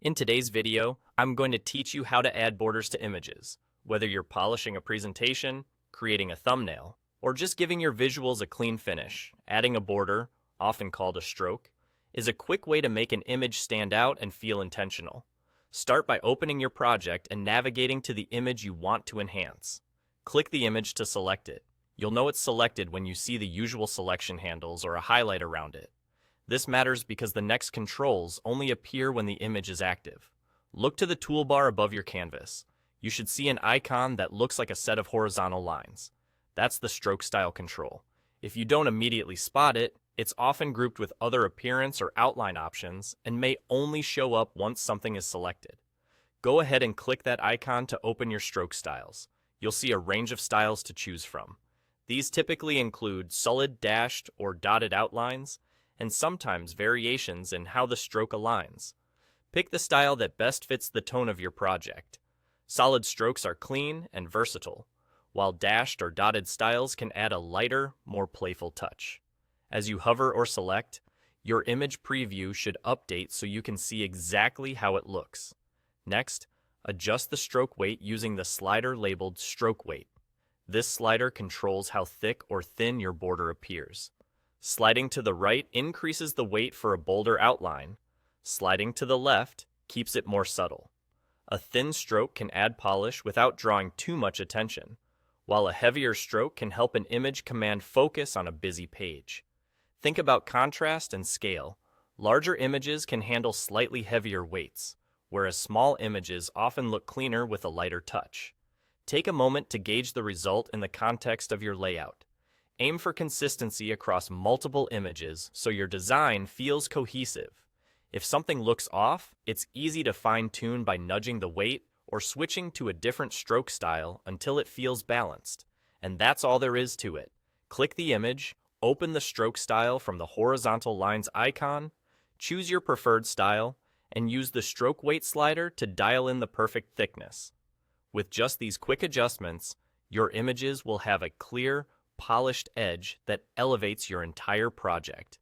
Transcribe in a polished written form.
In today's video, I'm going to teach you how to add borders to images. Whether you're polishing a presentation, creating a thumbnail, or just giving your visuals a clean finish, adding a border, often called a stroke, is a quick way to make an image stand out and feel intentional. Start by opening your project and navigating to the image you want to enhance. Click the image to select it. You'll know it's selected when you see the usual selection handles or a highlight around it. This matters because the next controls only appear when the image is active. Look to the toolbar above your canvas. You should see an icon that looks like a set of horizontal lines. That's the stroke style control. If you don't immediately spot it, it's often grouped with other appearance or outline options and may only show up once something is selected. Go ahead and click that icon to open your stroke styles. You'll see a range of styles to choose from. These typically include solid dashed or dotted outlines, and sometimes variations in how the stroke aligns. Pick the style that best fits the tone of your project. Solid strokes are clean and versatile, while dashed or dotted styles can add a lighter, more playful touch. As you hover or select, your image preview should update so you can see exactly how it looks. Next, adjust the stroke weight using the slider labeled Stroke Weight. This slider controls how thick or thin your border appears. Sliding to the right increases the weight for a bolder outline. Sliding to the left keeps it more subtle. A thin stroke can add polish without drawing too much attention, while a heavier stroke can help an image command focus on a busy page. Think about contrast and scale. Larger images can handle slightly heavier weights, whereas small images often look cleaner with a lighter touch. Take a moment to gauge the result in the context of your layout. Aim for consistency across multiple images so your design feels cohesive. If something looks off, it's easy to fine-tune by nudging the weight or switching to a different stroke style until it feels balanced. And that's all there is to it. Click the image, open the stroke style from the horizontal lines icon, choose your preferred style, and use the stroke weight slider to dial in the perfect thickness. With just these quick adjustments, your images will have a clear, polished edge that elevates your entire project.